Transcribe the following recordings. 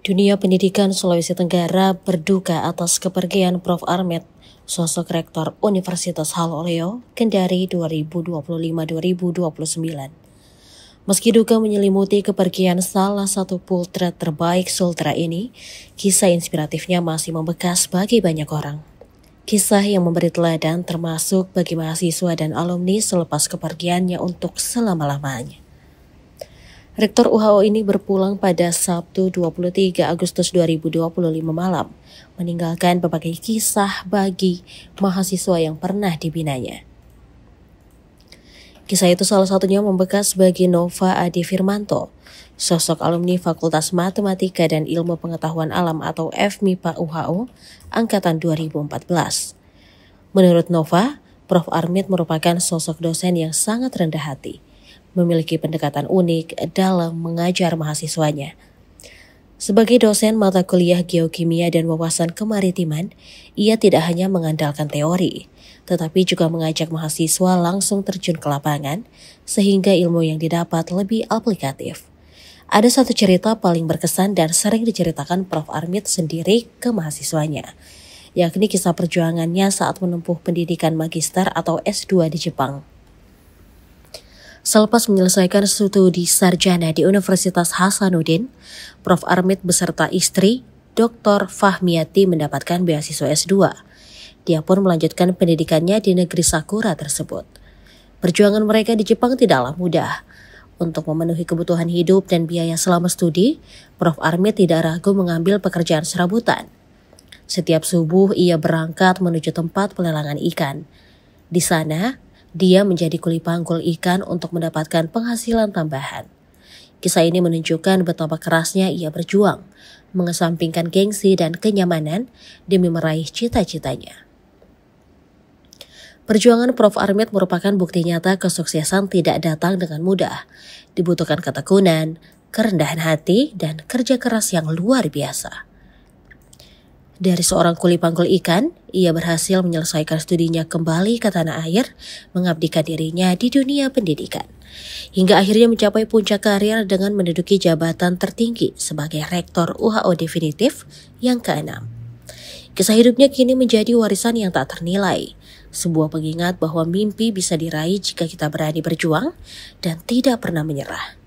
Dunia pendidikan Sulawesi Tenggara berduka atas kepergian Prof. Armet, sosok rektor Universitas Haloleo, Kendari 2025-2029. Meski duka menyelimuti kepergian salah satu putra terbaik Sultra ini, kisah inspiratifnya masih membekas bagi banyak orang. Kisah yang memberi teladan termasuk bagi mahasiswa dan alumni selepas kepergiannya untuk selama-lamanya. Rektor UHO ini berpulang pada Sabtu 23 Agustus 2025 malam, meninggalkan berbagai kisah bagi mahasiswa yang pernah dibinanya. Kisah itu salah satunya membekas bagi Nova Adi Firmanto, sosok alumni Fakultas Matematika dan Ilmu Pengetahuan Alam atau FMIPA UHO, Angkatan 2014. Menurut Nova, Prof. Armet merupakan sosok dosen yang sangat rendah hati, memiliki pendekatan unik dalam mengajar mahasiswanya. Sebagai dosen mata kuliah geokimia dan wawasan kemaritiman, ia tidak hanya mengandalkan teori, tetapi juga mengajak mahasiswa langsung terjun ke lapangan, sehingga ilmu yang didapat lebih aplikatif. Ada satu cerita paling berkesan dan sering diceritakan Prof. Armet sendiri ke mahasiswanya, yakni kisah perjuangannya saat menempuh pendidikan magister atau S2 di Jepang. Selepas menyelesaikan studi sarjana di Universitas Hasanuddin, Prof. Armet beserta istri, Dr. Fahmiati mendapatkan beasiswa S2. Dia pun melanjutkan pendidikannya di negeri Sakura tersebut. Perjuangan mereka di Jepang tidaklah mudah. Untuk memenuhi kebutuhan hidup dan biaya selama studi, Prof. Armet tidak ragu mengambil pekerjaan serabutan. Setiap subuh ia berangkat menuju tempat pelelangan ikan. Di sana, dia menjadi kuli panggul ikan untuk mendapatkan penghasilan tambahan. Kisah ini menunjukkan betapa kerasnya ia berjuang, mengesampingkan gengsi dan kenyamanan demi meraih cita-citanya. Perjuangan Prof. Armet merupakan bukti nyata kesuksesan tidak datang dengan mudah. Dibutuhkan ketekunan, kerendahan hati, dan kerja keras yang luar biasa. Dari seorang kuli panggul ikan, ia berhasil menyelesaikan studinya kembali ke tanah air, mengabdikan dirinya di dunia pendidikan. Hingga akhirnya mencapai puncak karir dengan menduduki jabatan tertinggi sebagai rektor UHO definitif yang ke-6. Kisah hidupnya kini menjadi warisan yang tak ternilai, sebuah pengingat bahwa mimpi bisa diraih jika kita berani berjuang dan tidak pernah menyerah.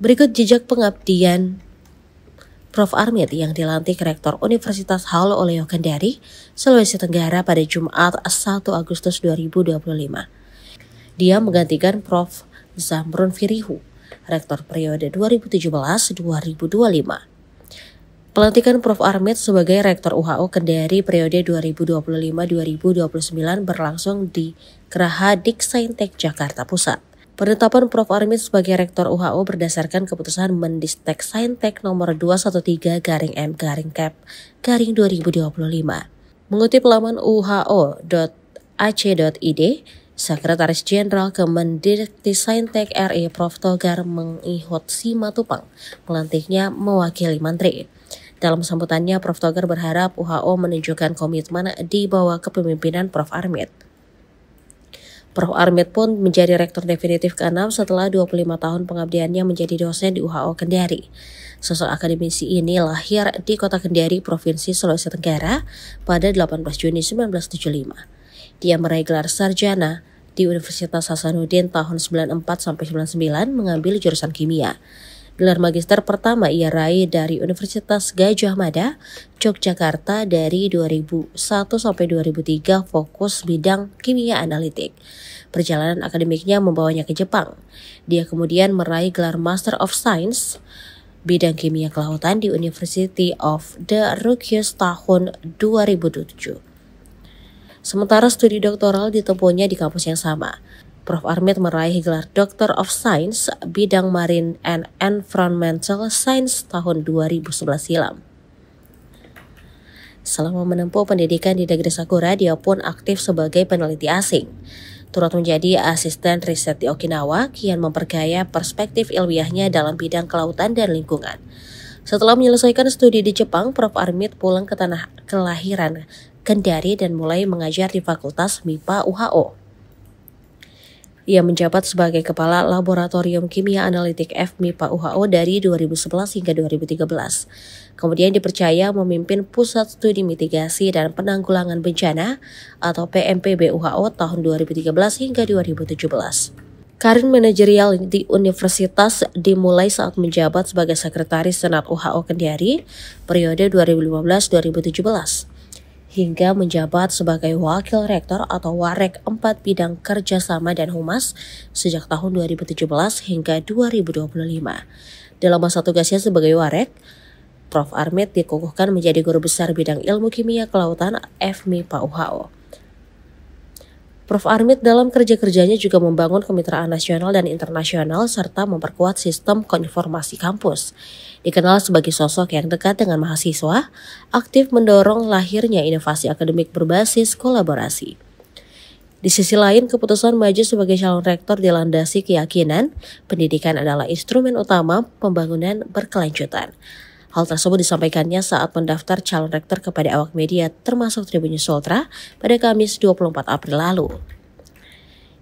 Berikut jejak pengabdian Prof. Armet yang dilantik Rektor Universitas Haloleo Kendari, Sulawesi Tenggara pada Jumat 1 Agustus 2025. Dia menggantikan Prof. Zamrun Firihu, Rektor periode 2017-2025. Pelantikan Prof. Armet sebagai Rektor UHO Kendari periode 2025-2029 berlangsung di Geraha Diksaintek Jakarta Pusat. Penetapan Prof. Armet sebagai Rektor UHO berdasarkan keputusan Mendistek Saintek nomor 213-M-Cap-2025. Mengutip laman uho.ac.id, Sekretaris Jenderal Kemendikti-Saintek RI Prof. Togar Mengihut Simatupang melantiknya mewakili Menteri. Dalam sambutannya, Prof. Togar berharap UHO menunjukkan komitmen di bawah kepemimpinan Prof. Armet. Prof. Armet pun menjadi rektor definitif ke-6 setelah 25 tahun pengabdiannya menjadi dosen di UHO Kendari. Sosok akademisi ini lahir di kota Kendari, Provinsi Sulawesi Tenggara pada 18 Juni 1975. Dia meraih gelar sarjana di Universitas Hasanuddin tahun 94-99 mengambil jurusan kimia. Gelar magister pertama ia raih dari Universitas Gadjah Mada, Yogyakarta dari 2001 sampai 2003 fokus bidang kimia analitik. Perjalanan akademiknya membawanya ke Jepang. Dia kemudian meraih gelar Master of Science bidang kimia kelautan di University of the Rockies tahun 2007. Sementara studi doktoral ditempuhnya di kampus yang sama. Prof. Armet meraih gelar Doctor of Science bidang Marine and Environmental Science tahun 2011 silam. Selama menempuh pendidikan di negeri Sakura, dia pun aktif sebagai peneliti asing. Turut menjadi asisten riset di Okinawa, kian memperkaya perspektif ilmiahnya dalam bidang kelautan dan lingkungan. Setelah menyelesaikan studi di Jepang, Prof. Armet pulang ke tanah kelahiran Kendari dan mulai mengajar di Fakultas MIPA UHO. Ia menjabat sebagai Kepala Laboratorium Kimia Analitik FMIPA UHO dari 2011 hingga 2013. Kemudian dipercaya memimpin Pusat Studi Mitigasi dan Penanggulangan Bencana atau PMPB UHO tahun 2013 hingga 2017. Karir manajerial di universitas dimulai saat menjabat sebagai Sekretaris Senat UHO Kendari periode 2015-2017. Hingga menjabat sebagai Wakil Rektor atau Warek 4 Bidang Kerjasama dan Humas sejak tahun 2017 hingga 2025. Dalam masa tugasnya sebagai Warek, Prof. Armit dikukuhkan menjadi Guru Besar Bidang Ilmu Kimia Kelautan FMIPA UHO. Prof. Armit dalam kerja-kerjanya juga membangun kemitraan nasional dan internasional serta memperkuat sistem konformasi kampus. Dikenal sebagai sosok yang dekat dengan mahasiswa, aktif mendorong lahirnya inovasi akademik berbasis kolaborasi. Di sisi lain, keputusan maju sebagai calon rektor dilandasi keyakinan pendidikan adalah instrumen utama pembangunan berkelanjutan. Hal tersebut disampaikannya saat mendaftar calon rektor kepada awak media termasuk Tribun News Ultra pada Kamis 24 April lalu.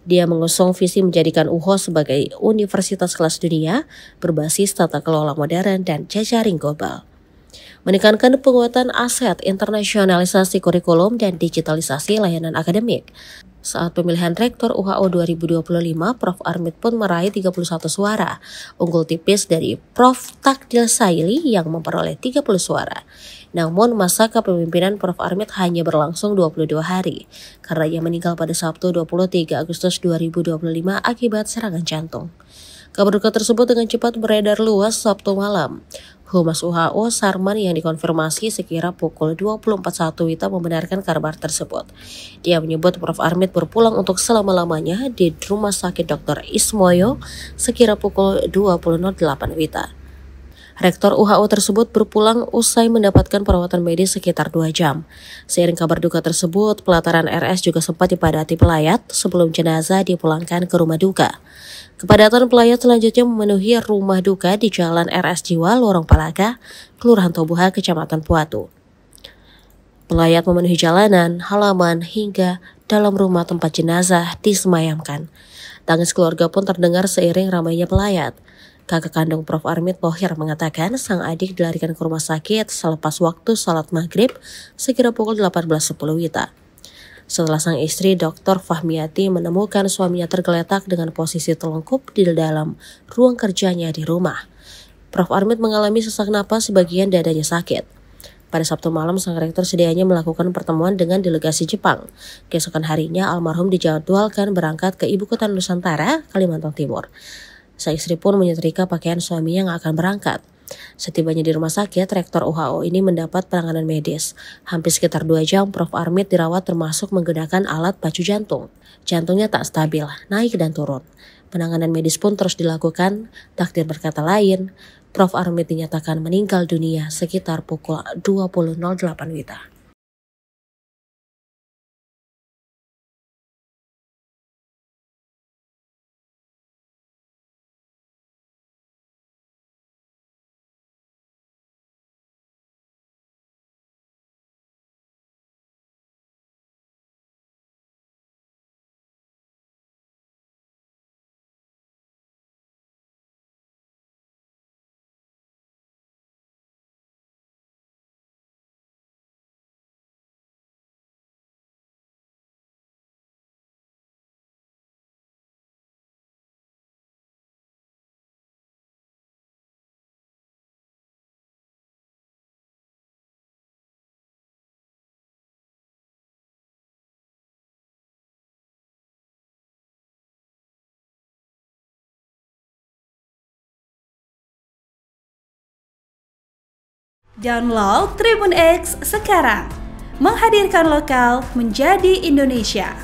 Dia mengusung visi menjadikan UHO sebagai universitas kelas dunia berbasis tata kelola modern dan jejaring global. Menekankan penguatan aset, internasionalisasi kurikulum, dan digitalisasi layanan akademik. Saat pemilihan rektor UHO 2025, Prof. Armit pun meraih 31 suara, unggul tipis dari Prof. Takdil Saili yang memperoleh 30 suara. Namun masa kepemimpinan Prof. Armit hanya berlangsung 22 hari, karena ia meninggal pada Sabtu 23 Agustus 2025 akibat serangan jantung. Kabar duka tersebut dengan cepat beredar luas Sabtu malam. Humas UHO Sarman yang dikonfirmasi sekira pukul 20.41 WITA membenarkan kabar tersebut. Dia menyebut Prof. Armit berpulang untuk selama-lamanya di Rumah Sakit Dr. Ismoyo sekira pukul 20.08 WITA. Rektor UHO tersebut berpulang usai mendapatkan perawatan medis sekitar 2 jam. Seiring kabar duka tersebut, pelataran RS juga sempat dipadati pelayat sebelum jenazah dipulangkan ke rumah duka. Kepadatan pelayat selanjutnya memenuhi rumah duka di Jalan RS Jiwa, Lorong Palaga, Kelurahan Tobuha, Kecamatan Puatu. Pelayat memenuhi jalanan, halaman, hingga dalam rumah tempat jenazah disemayamkan. Tangis keluarga pun terdengar seiring ramainya pelayat. Kakak kandung Prof. Armit Thohir mengatakan sang adik dilarikan ke rumah sakit selepas waktu salat maghrib sekira pukul 18.10 WITA. Setelah sang istri Dr. Fahmiati menemukan suaminya tergeletak dengan posisi telungkup di dalam ruang kerjanya di rumah. Prof. Armit mengalami sesak napas sebagian dadanya sakit. Pada Sabtu malam, sang rektor sedianya melakukan pertemuan dengan delegasi Jepang. Keesokan harinya, almarhum dijadwalkan berangkat ke Ibu Kota Nusantara, Kalimantan Timur. Sang istri pun menyetrika pakaian suaminya yang akan berangkat. Setibanya di rumah sakit, Rektor UHO ini mendapat penanganan medis. Hampir sekitar 2 jam, Prof. Armit dirawat termasuk menggunakan alat pacu jantung. Jantungnya tak stabil, naik dan turun. Penanganan medis pun terus dilakukan. Takdir berkata lain, Prof. Armit dinyatakan meninggal dunia sekitar pukul 20.08 WITA. Download Tribun X sekarang, menghadirkan lokal menjadi Indonesia.